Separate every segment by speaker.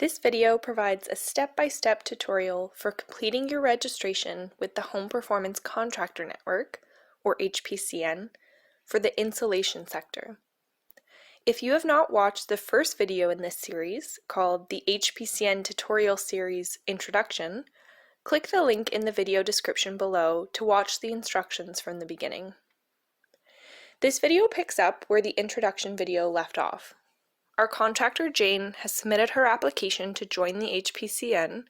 Speaker 1: This video provides a step-by-step tutorial for completing your registration with the Home Performance Contractor Network, or HPCN, for the insulation sector. If you have not watched the first video in this series, called the HPCN Tutorial Series Introduction, click the link in the video description below to watch the instructions from the beginning. This video picks up where the introduction video left off. Our contractor Jane has submitted her application to join the HPCN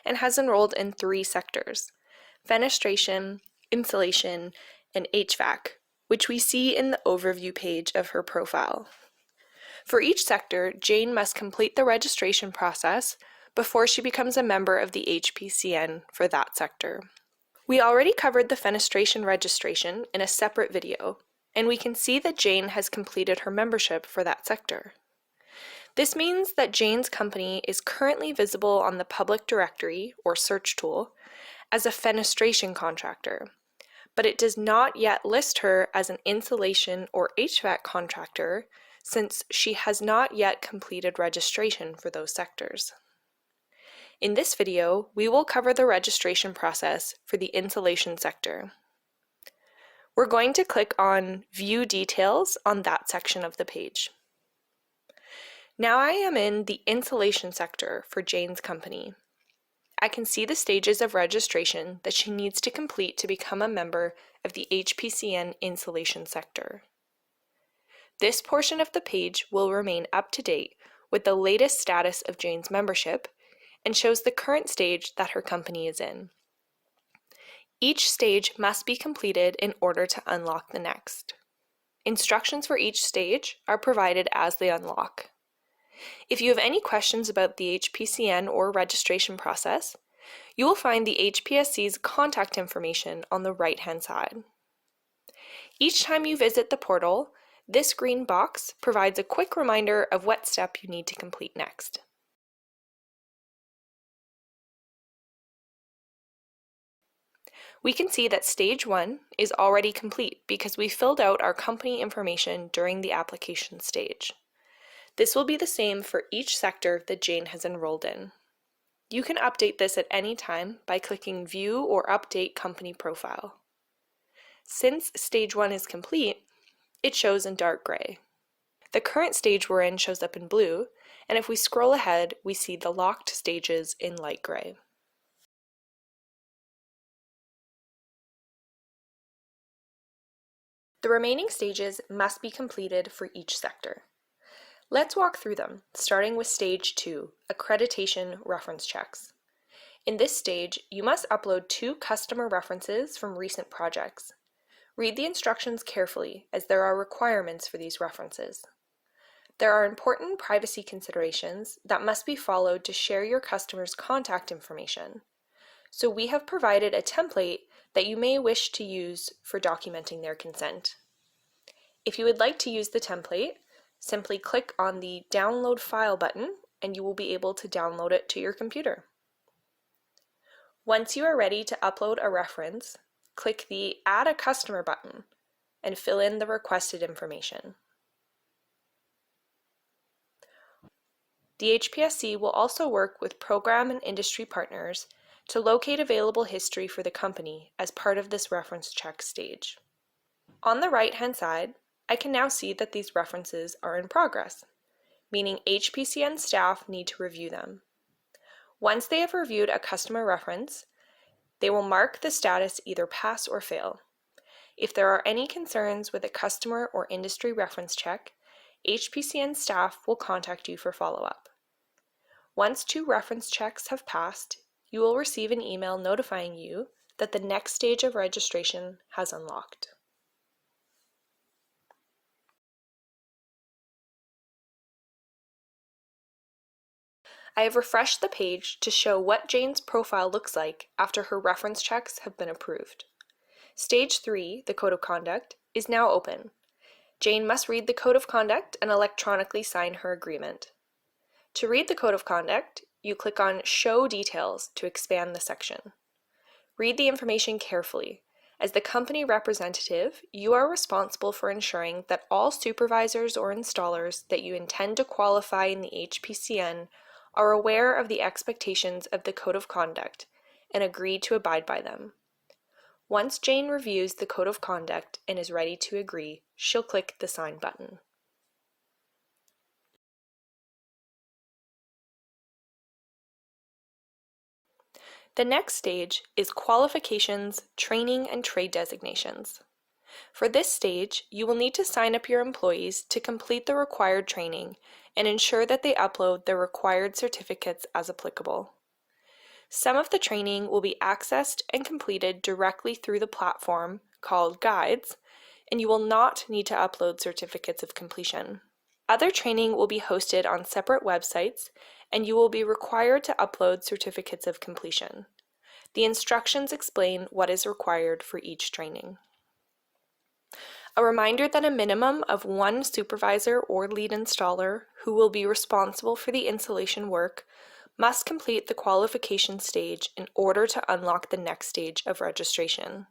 Speaker 1: and has enrolled in 3 sectors: fenestration, insulation, and HVAC, which we see in the overview page of her profile. For each sector, Jane must complete the registration process before she becomes a member of the HPCN for that sector. We already covered the fenestration registration in a separate video, and we can see that Jane has completed her membership for that sector. This means that Jane's company is currently visible on the public directory or search tool as a fenestration contractor, but it does not yet list her as an insulation or HVAC contractor since she has not yet completed registration for those sectors. In this video, we will cover the registration process for the insulation sector. We're going to click on View Details on that section of the page. Now I am in the insulation sector for Jane's company. I can see the stages of registration that she needs to complete to become a member of the HPCN insulation sector. This portion of the page will remain up to date with the latest status of Jane's membership and shows the current stage that her company is in. Each stage must be completed in order to unlock the next. Instructions for each stage are provided as they unlock. If you have any questions about the HPCN or registration process, you will find the HPSC's contact information on the right-hand side. Each time you visit the portal, this green box provides a quick reminder of what step you need to complete next. We can see that Stage 1 is already complete because we filled out our company information during the application stage. This will be the same for each sector that Jane has enrolled in. You can update this at any time by clicking View or Update Company Profile. Since Stage 1 is complete, it shows in dark gray. The current stage we're in shows up in blue, and if we scroll ahead, we see the locked stages in light gray. The remaining stages must be completed for each sector. Let's walk through them, starting with Stage 2, Accreditation Reference Checks. In this stage, you must upload 2 customer references from recent projects. Read the instructions carefully, as there are requirements for these references. There are important privacy considerations that must be followed to share your customer's contact information, so we have provided a template that you may wish to use for documenting their consent. If you would like to use the template, simply click on the Download File button and you will be able to download it to your computer. Once you are ready to upload a reference, click the Add a Customer button and fill in the requested information. The HPSC will also work with program and industry partners to locate available history for the company as part of this reference check stage. On the right-hand side, I can now see that these references are in progress, meaning HPCN staff need to review them. Once they have reviewed a customer reference, they will mark the status either pass or fail. If there are any concerns with a customer or industry reference check, HPCN staff will contact you for follow-up. Once 2 reference checks have passed, you will receive an email notifying you that the next stage of registration has unlocked. I have refreshed the page to show what Jane's profile looks like after her reference checks have been approved. Stage 3, the Code of Conduct, is now open. Jane must read the Code of Conduct and electronically sign her agreement. To read the Code of Conduct, you click on Show Details to expand the section. Read the information carefully. As the company representative, you are responsible for ensuring that all supervisors or installers that you intend to qualify in the HPCN are aware of the expectations of the Code of Conduct and agree to abide by them. Once Jane reviews the Code of Conduct and is ready to agree, she'll click the Sign button. The next stage is Qualifications, Training, and Trade Designations. For this stage, you will need to sign up your employees to complete the required training and ensure that they upload their required certificates as applicable. Some of the training will be accessed and completed directly through the platform called Guides, and you will not need to upload certificates of completion. Other training will be hosted on separate websites, and you will be required to upload certificates of completion. The instructions explain what is required for each training. A reminder that a minimum of one supervisor or lead installer who will be responsible for the installation work must complete the qualification stage in order to unlock the next stage of registration.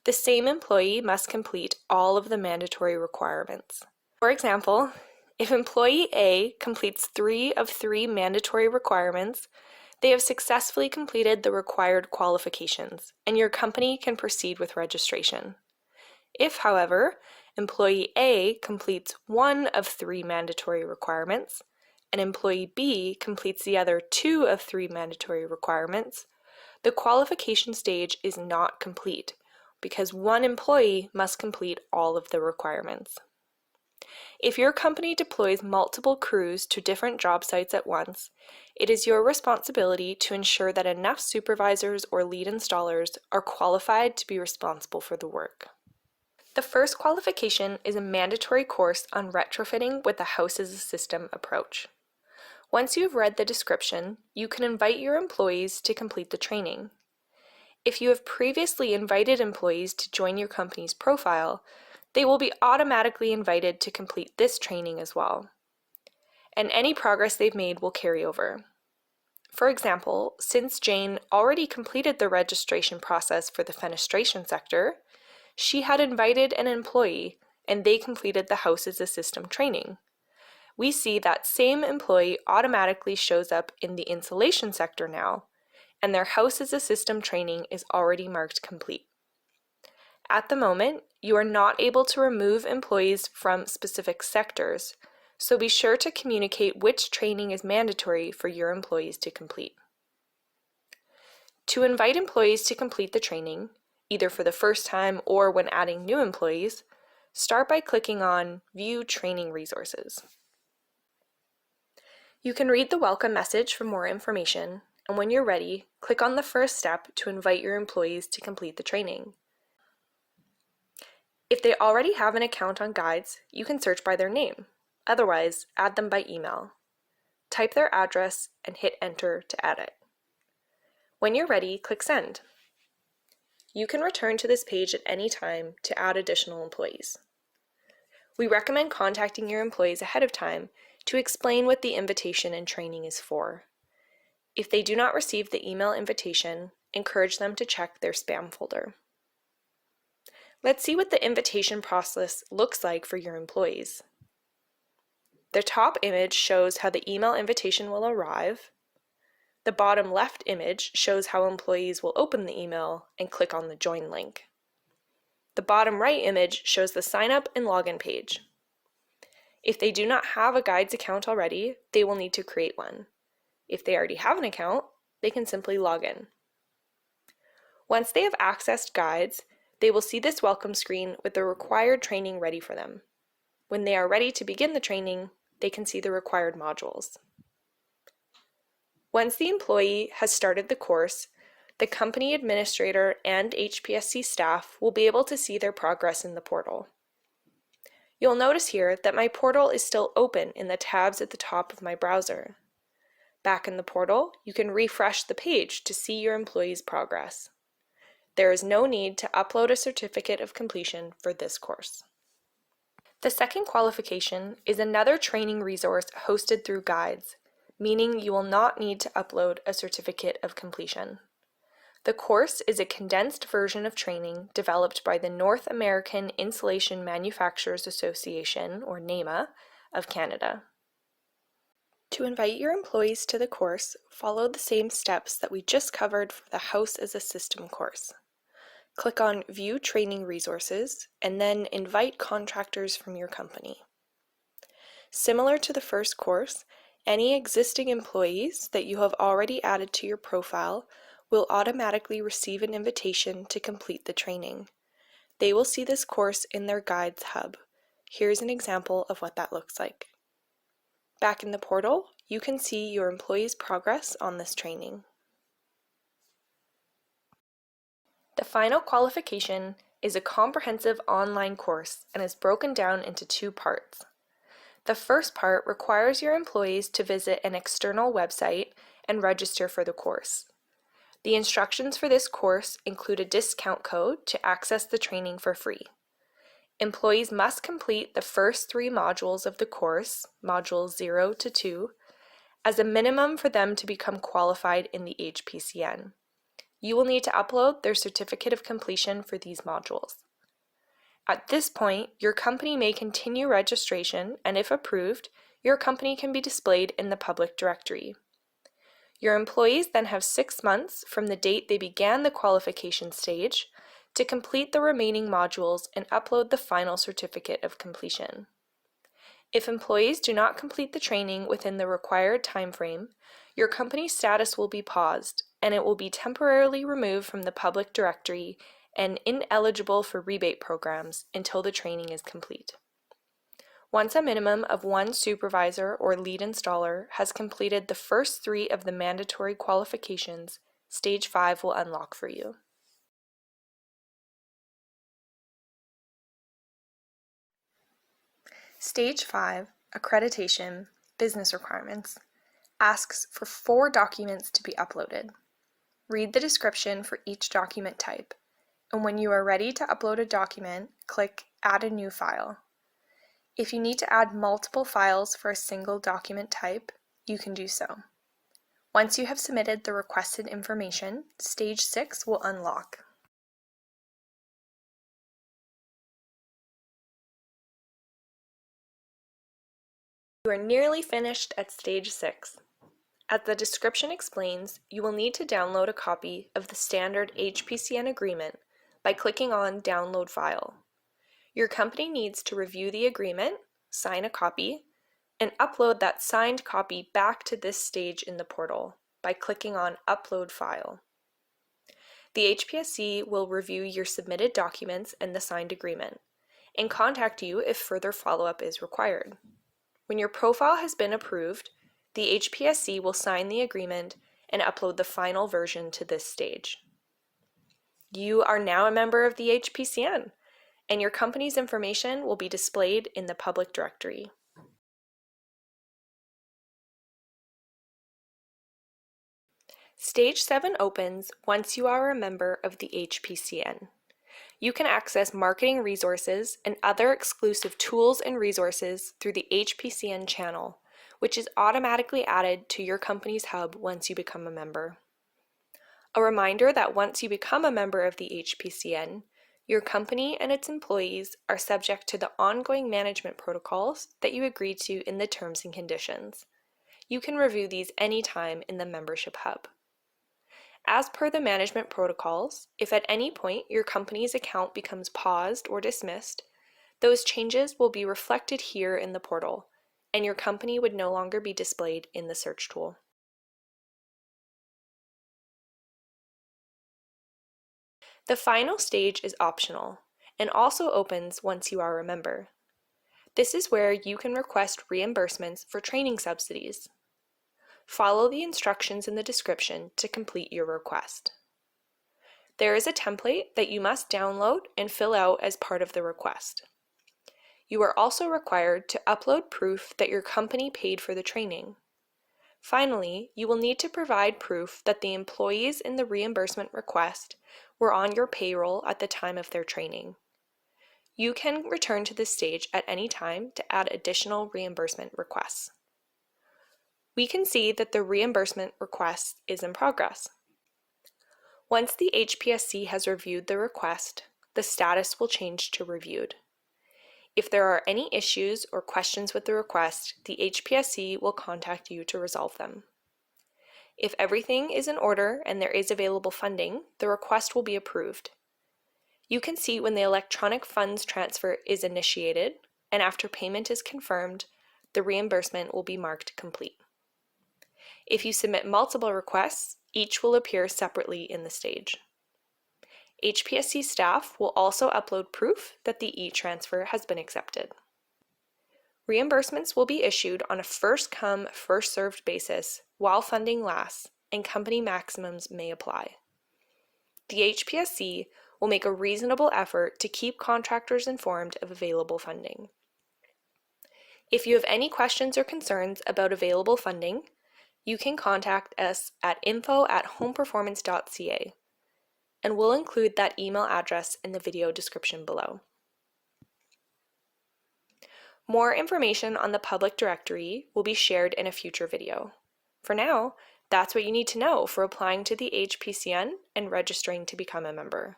Speaker 1: The same employee must complete all of the mandatory requirements. For example, if employee A completes 3 of 3 mandatory requirements, they have successfully completed the required qualifications, and your company can proceed with registration. If, however, employee A completes 1 of 3 mandatory requirements, and employee B completes the other 2 of 3 mandatory requirements, the qualification stage is not complete because one employee must complete all of the requirements. If your company deploys multiple crews to different job sites at once, it is your responsibility to ensure that enough supervisors or lead installers are qualified to be responsible for the work. The first qualification is a mandatory course on retrofitting with the House as a System approach. Once you have read the description, you can invite your employees to complete the training. If you have previously invited employees to join your company's profile, they will be automatically invited to complete this training as well. And any progress they've made will carry over. For example, since Jane already completed the registration process for the fenestration sector, she had invited an employee and they completed the House as a System training. We see that same employee automatically shows up in the insulation sector now, and their House as a System training is already marked complete. At the moment, you are not able to remove employees from specific sectors, so be sure to communicate which training is mandatory for your employees to complete. To invite employees to complete the training, either for the first time or when adding new employees, start by clicking on View Training Resources. You can read the welcome message for more information, and when you're ready, click on the first step to invite your employees to complete the training. If they already have an account on Guides, you can search by their name. Otherwise, add them by email. Type their address and hit Enter to add it. When you're ready, click Send. You can return to this page at any time to add additional employees. We recommend contacting your employees ahead of time to explain what the invitation and training is for. If they do not receive the email invitation, encourage them to check their spam folder. Let's see what the invitation process looks like for your employees. The top image shows how the email invitation will arrive. The bottom left image shows how employees will open the email and click on the Join link. The bottom right image shows the sign up and login page. If they do not have a Guides account already, they will need to create one. If they already have an account, they can simply log in. Once they have accessed Guides, they will see this welcome screen with the required training ready for them. When they are ready to begin the training, they can see the required modules. Once the employee has started the course, the company administrator and HPSC staff will be able to see their progress in the portal. You'll notice here that my portal is still open in the tabs at the top of my browser. Back in the portal, you can refresh the page to see your employees' progress. There is no need to upload a certificate of completion for this course. The second qualification is another training resource hosted through Guides, meaning you will not need to upload a certificate of completion. The course is a condensed version of training developed by the North American Insulation Manufacturers Association, or NAIMA, of Canada. To invite your employees to the course, follow the same steps that we just covered for the House as a System course. Click on View Training Resources and then invite contractors from your company. Similar to the first course, any existing employees that you have already added to your profile will automatically receive an invitation to complete the training. They will see this course in their Guides hub. Here's an example of what that looks like. Back in the portal, you can see your employees' progress on this training. The final qualification is a comprehensive online course and is broken down into two parts. The first part requires your employees to visit an external website and register for the course. The instructions for this course include a discount code to access the training for free. Employees must complete the first 3 modules of the course, modules 0 to 2, as a minimum for them to become qualified in the HPCN. You will need to upload their certificate of completion for these modules. At this point, your company may continue registration, and if approved, your company can be displayed in the public directory. Your employees then have 6 months from the date they began the qualification stage to complete the remaining modules and upload the final certificate of completion. If employees do not complete the training within the required timeframe, your company's status will be paused and it will be temporarily removed from the public directory and ineligible for rebate programs until the training is complete. Once a minimum of 1 supervisor or lead installer has completed the first 3 of the mandatory qualifications, Stage 5 will unlock for you. Stage 5, Accreditation, Business Requirements, asks for 4 documents to be uploaded. Read the description for each document type, and when you are ready to upload a document, click Add a New File. If you need to add multiple files for a single document type, you can do so. Once you have submitted the requested information, Stage 6 will unlock. You are nearly finished at Stage 6. As the description explains, you will need to download a copy of the standard HPCN agreement by clicking on Download File. Your company needs to review the agreement, sign a copy, and upload that signed copy back to this stage in the portal by clicking on Upload File. The HPSC will review your submitted documents and the signed agreement, and contact you if further follow-up is required. When your profile has been approved, the HPSC will sign the agreement and upload the final version to this stage. You are now a member of the HPCN, and your company's information will be displayed in the public directory. Stage 7 opens once you are a member of the HPCN. You can access marketing resources and other exclusive tools and resources through the HPCN channel, which is automatically added to your company's hub once you become a member. A reminder that once you become a member of the HPCN, your company and its employees are subject to the ongoing management protocols that you agreed to in the terms and conditions. You can review these anytime in the membership hub. As per the management protocols, if at any point your company's account becomes paused or dismissed, those changes will be reflected here in the portal, and your company would no longer be displayed in the search tool. The final stage is optional and also opens once you are a member. This is where you can request reimbursements for training subsidies. Follow the instructions in the description to complete your request. There is a template that you must download and fill out as part of the request. You are also required to upload proof that your company paid for the training. Finally, you will need to provide proof that the employees in the reimbursement request were on your payroll at the time of their training. You can return to this stage at any time to add additional reimbursement requests. We can see that the reimbursement request is in progress. Once the HPSC has reviewed the request, the status will change to reviewed. If there are any issues or questions with the request, the HPSC will contact you to resolve them. If everything is in order and there is available funding, the request will be approved. You can see when the electronic funds transfer is initiated, and after payment is confirmed, the reimbursement will be marked complete. If you submit multiple requests, each will appear separately in the stage. HPSC staff will also upload proof that the e-transfer has been accepted. Reimbursements will be issued on a first-come, first-served basis while funding lasts, and company maximums may apply. The HPSC will make a reasonable effort to keep contractors informed of available funding. If you have any questions or concerns about available funding, you can contact us at info@homeperformance.ca, and we'll include that email address in the video description below. More information on the public directory will be shared in a future video. For now, that's what you need to know for applying to the HPCN and registering to become a member.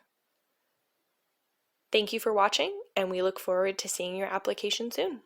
Speaker 1: Thank you for watching, and we look forward to seeing your application soon.